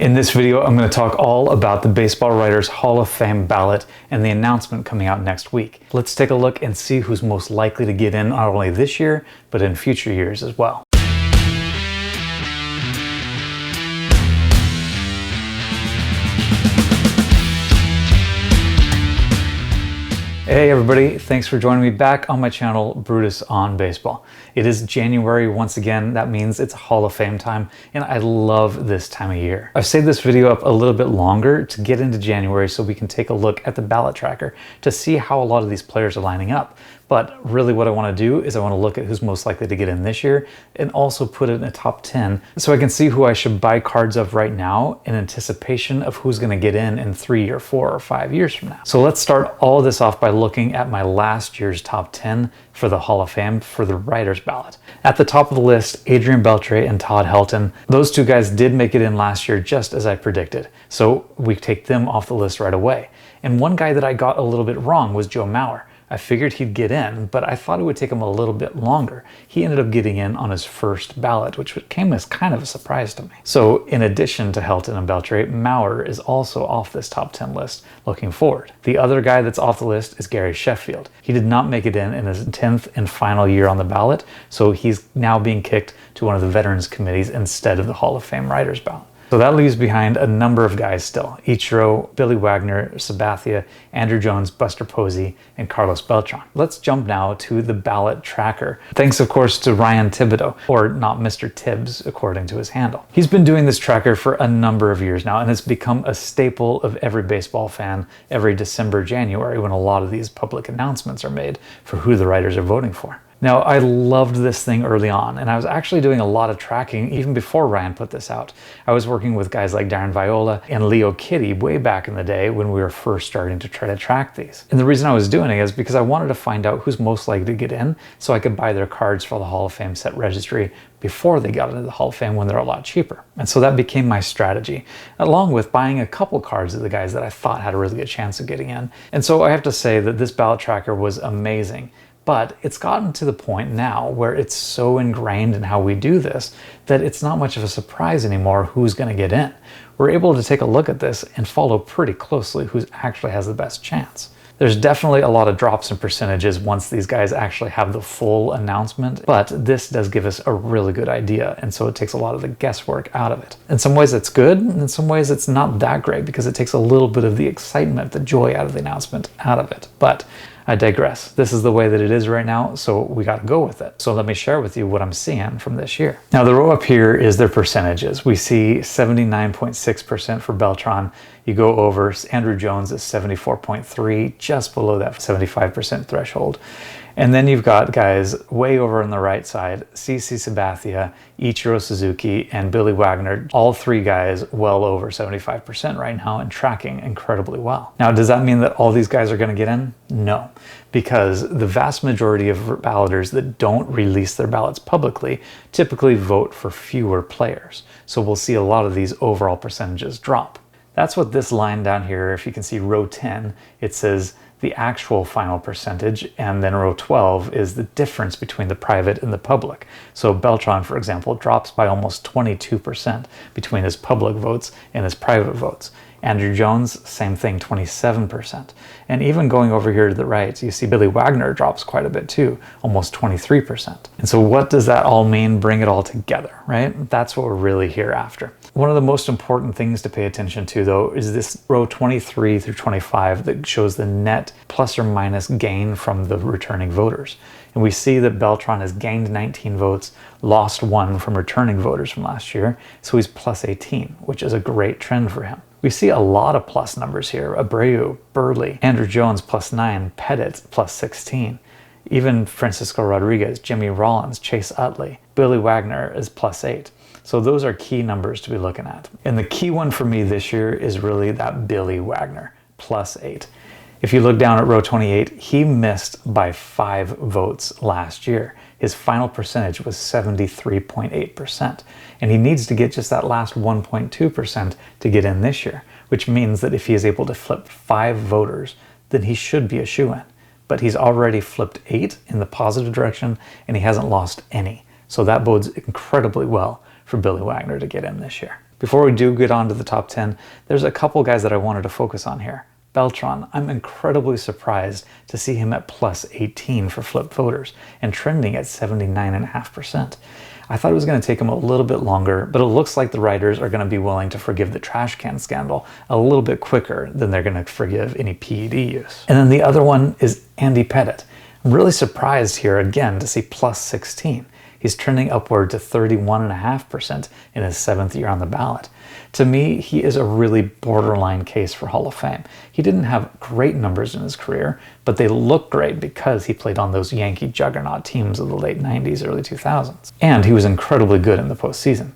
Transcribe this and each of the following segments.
In this video, I'm going to talk all about the Baseball Writers Hall of Fame ballot and the announcement coming out next week. Let's take a look and see who's most likely to get in not only this year, but in future years as well. Hey everybody, thanks for joining me back on my channel, Brutus on Baseball. It is January once again. That means it's Hall of Fame time, and I love this time of year. I've saved this video up a little bit longer to get into January so we can take a look at the ballot tracker to see how a lot of these players are lining up. But really what I want to do is I want to look at who's most likely to get in this year and also put it in a top 10 so I can see who I should buy cards of right now in anticipation of who's going to get in 3 or 4 or 5 years from now. So let's start all this off by looking at my last year's top 10 for the Hall of Fame for the writer's ballot. At the top of the list, Adrian Beltre and Todd Helton. Those two guys did make it in last year just as I predicted. So we take them off the list right away. And one guy that I got a little bit wrong was Joe Mauer. I figured he'd get in, but I thought it would take him a little bit longer. He ended up getting in on his first ballot, which came as kind of a surprise to me. So in addition to Helton and Beltre, Mauer is also off this top 10 list looking forward. The other guy that's off the list is Gary Sheffield. He did not make it in his 10th and final year on the ballot, so he's now being kicked to one of the Veterans Committees instead of the Hall of Fame writers ballot. So that leaves behind a number of guys still. Ichiro, Billy Wagner, Sabathia, Andruw Jones, Buster Posey, and Carlos Beltran. Let's jump now to the ballot tracker. Thanks of course to Ryan Thibadoux, or not Mr. Tibbs according to his handle. He's been doing this tracker for a number of years now, and it's become a staple of every baseball fan every December, January when a lot of these public announcements are made for who the writers are voting for. Now, I loved this thing early on, and I was actually doing a lot of tracking even before Ryan put this out. I was working with guys like Darren Viola and Leo Kitty way back in the day when we were first starting to try to track these. And the reason I was doing it is because I wanted to find out who's most likely to get in so I could buy their cards for the Hall of Fame set registry before they got into the Hall of Fame when they're a lot cheaper. And so that became my strategy, along with buying a couple cards of the guys that I thought had a really good chance of getting in. And so I have to say that this ballot tracker was amazing. But it's gotten to the point now where it's so ingrained in how we do this that it's not much of a surprise anymore who's going to get in. We're able to take a look at this and follow pretty closely who actually has the best chance. There's definitely a lot of drops in percentages once these guys actually have the full announcement, but this does give us a really good idea, and so it takes a lot of the guesswork out of it. In some ways it's good, and in some ways it's not that great because it takes a little bit of the excitement, the joy out of the announcement out of it. But I digress. This is the way that it is right now, so we got to go with it. So let me share with you what I'm seeing from this year. Now the row up here is their percentages. We see 79.6% for Beltran. You go over, Andruw Jones is 74.3, just below that 75% threshold. And then you've got guys way over on the right side, CC Sabathia, Ichiro Suzuki, and Billy Wagner, all three guys well over 75% right now and tracking incredibly well. Now, does that mean that all these guys are going to get in? No, because the vast majority of balloters that don't release their ballots publicly typically vote for fewer players. So we'll see a lot of these overall percentages drop. That's what this line down here, if you can see row 10, it says the actual final percentage, and then row 12 is the difference between the private and the public. So Beltran, for example, drops by almost 22% between his public votes and his private votes. Andruw Jones, same thing, 27%. And even going over here to the right, you see Billy Wagner drops quite a bit too, almost 23%. And so what does that all mean? Bring it all together, right? That's what we're really here after. One of the most important things to pay attention to, though, is this row 23 through 25 that shows the net plus or minus gain from the returning voters. And we see that Beltran has gained 19 votes, lost 1 from returning voters from last year, so he's plus 18, which is a great trend for him. We see a lot of plus numbers here. Abreu, Burley, Andruw Jones plus 9, Pettit plus 16. Even Francisco Rodriguez, Jimmy Rollins, Chase Utley, Billy Wagner is plus 8. So those are key numbers to be looking at. And the key one for me this year is really that Billy Wagner, plus 8. If you look down at row 28, he missed by 5 votes last year. His final percentage was 73.8%, and he needs to get just that last 1.2% to get in this year, which means that if he is able to flip 5 voters, then he should be a shoo-in. But he's already flipped 8 in the positive direction, and he hasn't lost any. So that bodes incredibly well for Billy Wagner to get in this year. Before we do get on to the top 10, there's a couple guys that I wanted to focus on here. Beltran, I'm incredibly surprised to see him at plus 18 for flip voters and trending at 79.5%. I thought it was going to take him a little bit longer, but it looks like the writers are going to be willing to forgive the trash can scandal a little bit quicker than they're going to forgive any PED use. And then the other one is Andy Pettit. I'm really surprised here again to see plus 16. He's trending upward to 31.5% in his 7th year on the ballot. To me, he is a really borderline case for Hall of Fame. He didn't have great numbers in his career, but they look great because he played on those Yankee juggernaut teams of the late 90s, early 2000s. And he was incredibly good in the postseason.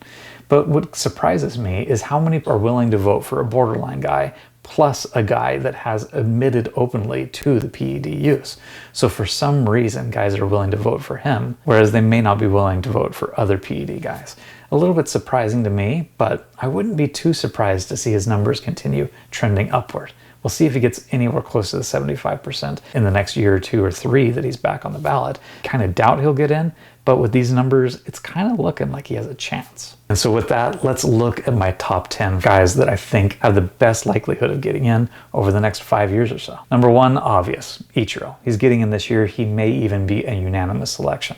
But what surprises me is how many are willing to vote for a borderline guy plus a guy that has admitted openly to the PED use. So for some reason, guys are willing to vote for him, whereas they may not be willing to vote for other PED guys. A little bit surprising to me, but I wouldn't be too surprised to see his numbers continue trending upward. We'll see if he gets anywhere close to the 75% in the next year or 2 or 3 that he's back on the ballot. Kind of doubt he'll get in, but with these numbers, it's kind of looking like he has a chance. And so with that, let's look at my top 10 guys that I think have the best likelihood of getting in over the next 5 years or so. Number 1, obvious, Ichiro. He's getting in this year. He may even be a unanimous selection.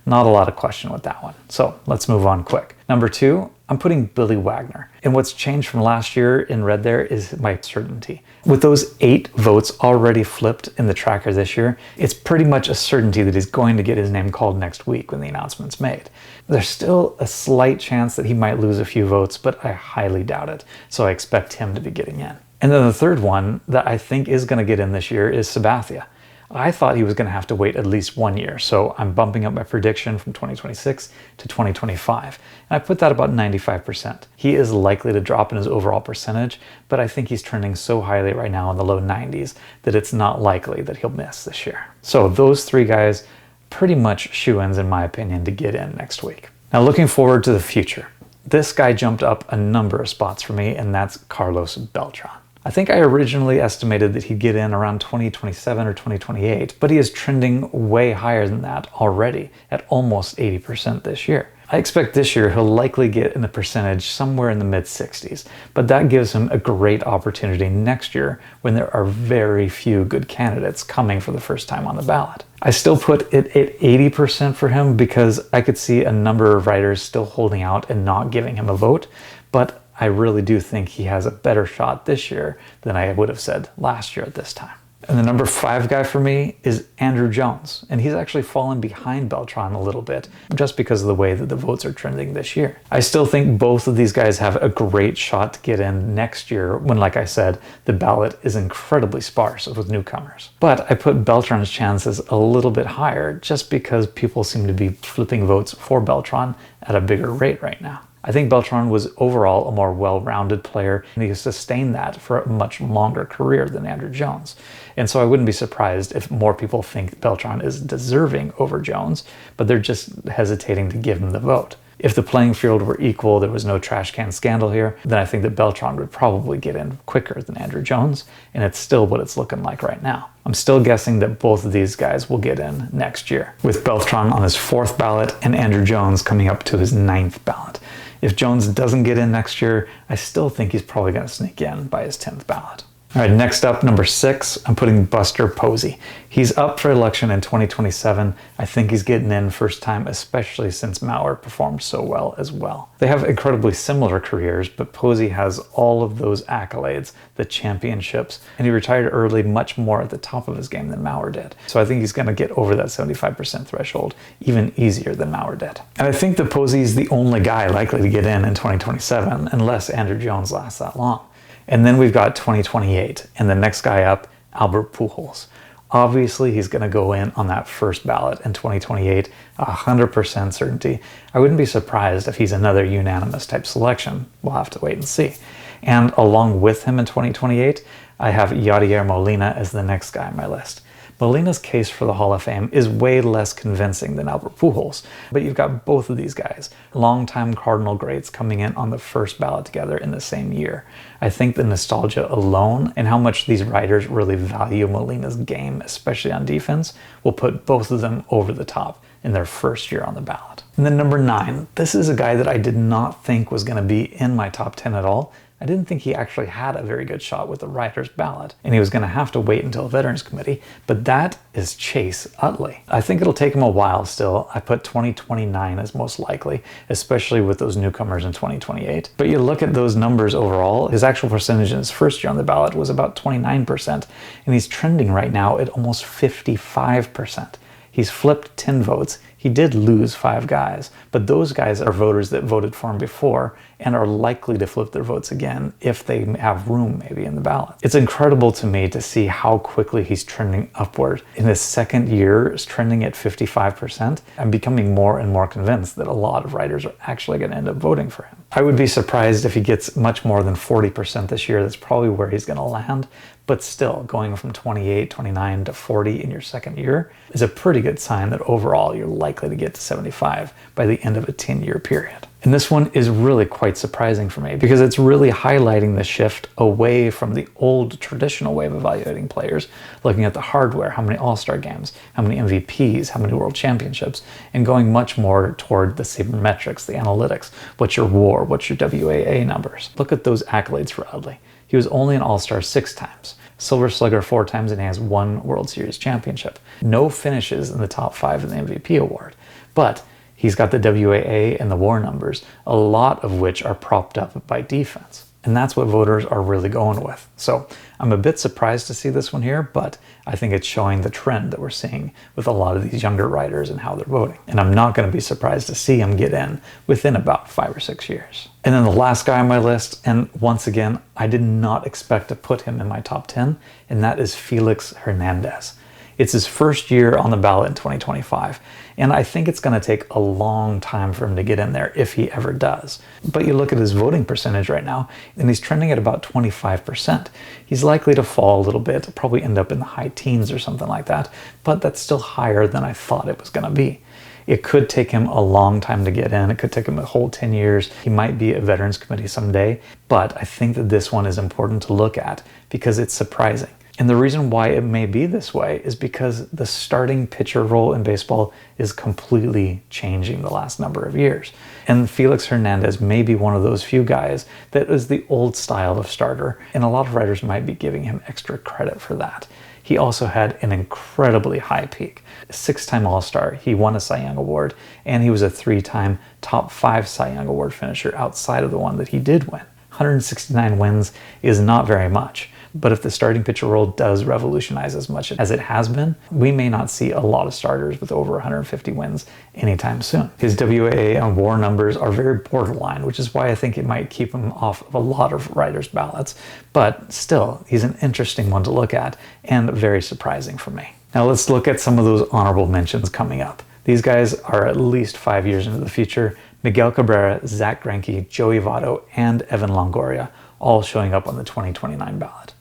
Not a lot of question with that one. So let's move on quick. Number 2, I'm putting Billy Wagner. And what's changed from last year in red there is my certainty. With those 8 votes already flipped in the tracker this year, it's pretty much a certainty that he's going to get his name called next week when the announcement's made. There's still a slight chance that he might lose a few votes, but I highly doubt it. So I expect him to be getting in. And then the third one that I think is going to get in this year is Sabathia. I thought he was going to have to wait at least 1 year, so I'm bumping up my prediction from 2026 to 2025, and I put that about 95%. He is likely to drop in his overall percentage, but I think he's trending so highly right now in the low 90s that it's not likely that he'll miss this year. So those 3 guys, pretty much shoo-ins in my opinion to get in next week. Now looking forward to the future, this guy jumped up a number of spots for me, and that's Carlos Beltran. I think I originally estimated that he'd get in around 2027 or 2028, but he is trending way higher than that already at almost 80% this year. I expect this year he'll likely get in the percentage somewhere in the mid-60s, but that gives him a great opportunity next year when there are very few good candidates coming for the first time on the ballot. I still put it at 80% for him because I could see a number of writers still holding out and not giving him a vote, but I really do think he has a better shot this year than I would have said last year at this time. And the number 5 guy for me is Andruw Jones, and he's actually fallen behind Beltran a little bit just because of the way that the votes are trending this year. I still think both of these guys have a great shot to get in next year when, like I said, the ballot is incredibly sparse with newcomers. But I put Beltran's chances a little bit higher just because people seem to be flipping votes for Beltran at a bigger rate right now. I think Beltran was overall a more well-rounded player, and he sustained that for a much longer career than Andruw Jones. And so I wouldn't be surprised if more people think Beltran is deserving over Jones, but they're just hesitating to give him the vote. If the playing field were equal, there was no trash can scandal here, then I think that Beltran would probably get in quicker than Andruw Jones, and it's still what it's looking like right now. I'm still guessing that both of these guys will get in next year, with Beltran on his 4th ballot and Andruw Jones coming up to his 9th ballot. If Jones doesn't get in next year, I still think he's probably going to sneak in by his 10th ballot. All right, next up, number 6, I'm putting Buster Posey. He's up for election in 2027. I think he's getting in first time, especially since Mauer performed so well as well. They have incredibly similar careers, but Posey has all of those accolades, the championships, and he retired early much more at the top of his game than Mauer did. So I think he's going to get over that 75% threshold even easier than Mauer did. And I think that Posey is the only guy likely to get in 2027 unless Andruw Jones lasts that long. And then we've got 2028, and the next guy up, Albert Pujols. Obviously, he's going to go in on that first ballot in 2028, 100% certainty. I wouldn't be surprised if he's another unanimous type selection. We'll have to wait and see. And along with him in 2028, I have Yadier Molina as the next guy on my list. Molina's case for the Hall of Fame is way less convincing than Albert Pujols, but you've got both of these guys, longtime Cardinal greats coming in on the first ballot together in the same year. I think the nostalgia alone and how much these writers really value Molina's game, especially on defense, will put both of them over the top in their first year on the ballot. And then number 9, this is a guy that I did not think was going to be in my top 10 at all. I didn't think he actually had a very good shot with the writer's ballot, and he was going to have to wait until Veterans Committee, but that is Chase Utley. I think it'll take him a while still. I put 2029 as most likely, especially with those newcomers in 2028. But you look at those numbers overall, his actual percentage in his first year on the ballot was about 29%, and he's trending right now at almost 55%. He's flipped 10 votes. He did lose 5 guys, but those guys are voters that voted for him before and are likely to flip their votes again if they have room maybe in the ballot. It's incredible to me to see how quickly he's trending upward. In his second year, is trending at 55%. I'm becoming more and more convinced that a lot of writers are actually going to end up voting for him. I would be surprised if he gets much more than 40% this year. That's probably where he's going to land. But still, going from 28, 29 to 40 in your second year is a pretty good sign that overall you're likely to get to 75 by the end of a 10-year period. And this one is really quite surprising for me because it's really highlighting the shift away from the old traditional way of evaluating players, looking at the hardware, how many All-Star games, how many MVPs, how many World Championships, and going much more toward the sabermetrics, the analytics, what's your WAR, what's your WAA numbers. Look at those accolades for Utley. He was only an All-Star 6 times, Silver Slugger 4 times, and he has 1 World Series championship. No finishes in the top 5 in the MVP award, but he's got the WAA and the WAR numbers, a lot of which are propped up by defense. And that's what voters are really going with. So I'm a bit surprised to see this one here, but I think it's showing the trend that we're seeing with a lot of these younger writers and how they're voting. And I'm not going to be surprised to see him get in within about 5 or 6 years. And then the last guy on my list, and once again, I did not expect to put him in my top 10, and that is Felix Hernandez. It's his first year on the ballot in 2025, and I think it's going to take a long time for him to get in there if he ever does. But you look at his voting percentage right now, and he's trending at about 25%. He's likely to fall a little bit, probably end up in the high teens or something like that, but that's still higher than I thought it was going to be. It could take him a long time to get in. It could take him a whole 10 years. He might be a Veterans Committee someday, but I think that this one is important to look at because it's surprising. And the reason why it may be this way is because the starting pitcher role in baseball is completely changing the last number of years. And Felix Hernandez may be one of those few guys that is the old style of starter, and a lot of writers might be giving him extra credit for that. He also had an incredibly high peak. A 6-time All-Star, he won a Cy Young Award, and he was a 3-time top 5 Cy Young Award finisher outside of the one that he did win. 169 wins is not very much. But if the starting pitcher role does revolutionize as much as it has been, we may not see a lot of starters with over 150 wins anytime soon. His WAA and WAR numbers are very borderline, which is why I think it might keep him off of a lot of writers' ballots. But still, he's an interesting one to look at and very surprising for me. Now let's look at some of those honorable mentions coming up. These guys are at least 5 years into the future. Miguel Cabrera, Zach Greinke, Joey Votto, and Evan Longoria all showing up on the 2029 ballot.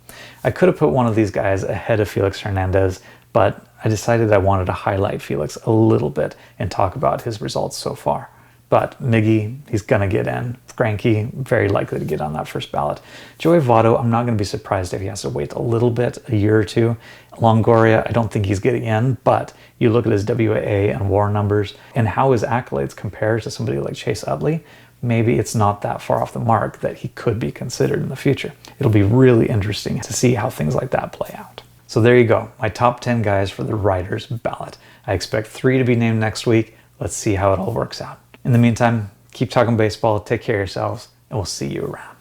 I could have put one of these guys ahead of Felix Hernandez, but I decided I wanted to highlight Felix a little bit and talk about his results so far. But Miggy, he's going to get in. Greinke, very likely to get on that first ballot. Joey Votto, I'm not going to be surprised if he has to wait a little bit, a year or two. Longoria, I don't think he's getting in, but you look at his WAA and WAR numbers and how his accolades compare to somebody like Chase Utley, maybe it's not that far off the mark that he could be considered in the future. It'll be really interesting to see how things like that play out. So there you go, my top 10 guys for the writer's ballot. I expect 3 to be named next week. Let's see how it all works out. In the meantime, keep talking baseball, take care of yourselves, and we'll see you around.